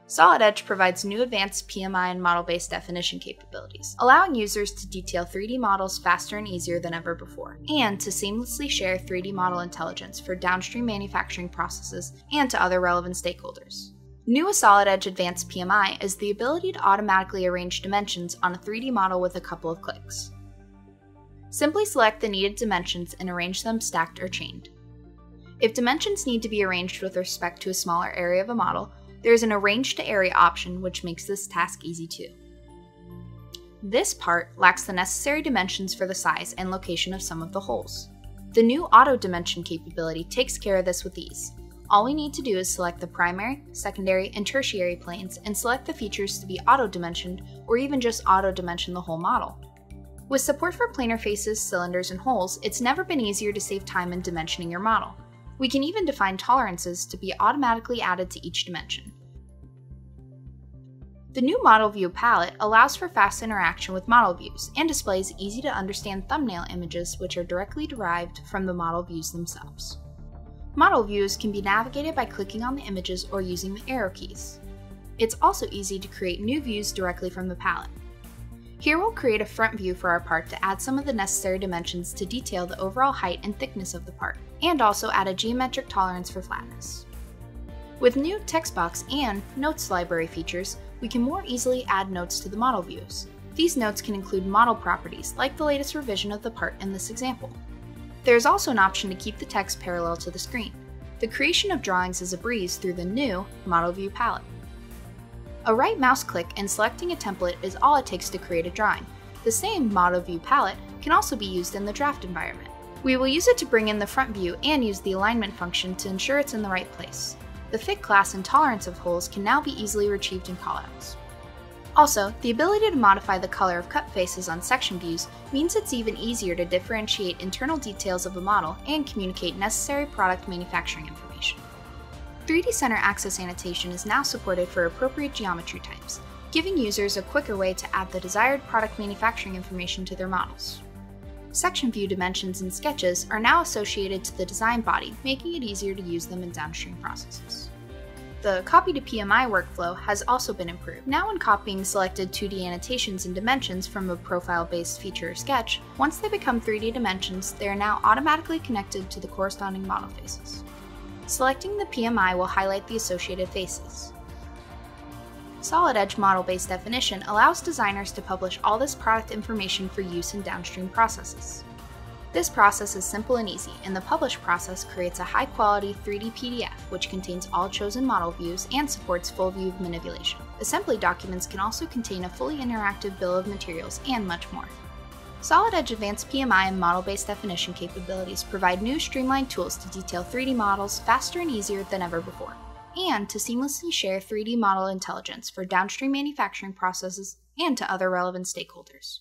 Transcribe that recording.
Solid Edge provides new advanced PMI and model-based definition capabilities, allowing users to detail 3D models faster and easier than ever before, and to seamlessly share 3D model intelligence for downstream manufacturing processes and to other relevant stakeholders. New with Solid Edge Advanced PMI is the ability to automatically arrange dimensions on a 3D model with a couple of clicks. Simply select the needed dimensions and arrange them stacked or chained. If dimensions need to be arranged with respect to a smaller area of a model, there is an Arrange to Area option which makes this task easy too. This part lacks the necessary dimensions for the size and location of some of the holes. The new Auto Dimension capability takes care of this with ease. All we need to do is select the primary, secondary, and tertiary planes and select the features to be auto-dimensioned or even just auto-dimension the whole model. With support for planar faces, cylinders, and holes, it's never been easier to save time in dimensioning your model. We can even define tolerances to be automatically added to each dimension. The new Model View palette allows for fast interaction with model views and displays easy-to-understand thumbnail images which are directly derived from the model views themselves. Model views can be navigated by clicking on the images or using the arrow keys. It's also easy to create new views directly from the palette. Here we'll create a front view for our part to add some of the necessary dimensions to detail the overall height and thickness of the part, and also add a geometric tolerance for flatness. With new text box and notes library features, we can more easily add notes to the model views. These notes can include model properties, like the latest revision of the part in this example. There is also an option to keep the text parallel to the screen. The creation of drawings is a breeze through the new Model View palette. A right mouse click and selecting a template is all it takes to create a drawing. The same Model View palette can also be used in the draft environment. We will use it to bring in the front view and use the alignment function to ensure it's in the right place. The fit class and tolerance of holes can now be easily retrieved in callouts. Also, the ability to modify the color of cut faces on section views means it's even easier to differentiate internal details of a model and communicate necessary product manufacturing information. 3D Center Axis Annotation is now supported for appropriate geometry types, giving users a quicker way to add the desired product manufacturing information to their models. Section view dimensions in sketches are now associated to the design body, making it easier to use them in downstream processes. The Copy to PMI workflow has also been improved. Now when copying selected 2D annotations and dimensions from a profile-based feature or sketch, once they become 3D dimensions, they are now automatically connected to the corresponding model faces. Selecting the PMI will highlight the associated faces. Solid Edge model-based definition allows designers to publish all this product information for use in downstream processes. This process is simple and easy, and the publish process creates a high-quality 3D PDF which contains all chosen model views and supports full view manipulation. Assembly documents can also contain a fully interactive bill of materials and much more. Solid Edge Advanced PMI and model-based definition capabilities provide new streamlined tools to detail 3D models faster and easier than ever before, and to seamlessly share 3D model intelligence for downstream manufacturing processes and to other relevant stakeholders.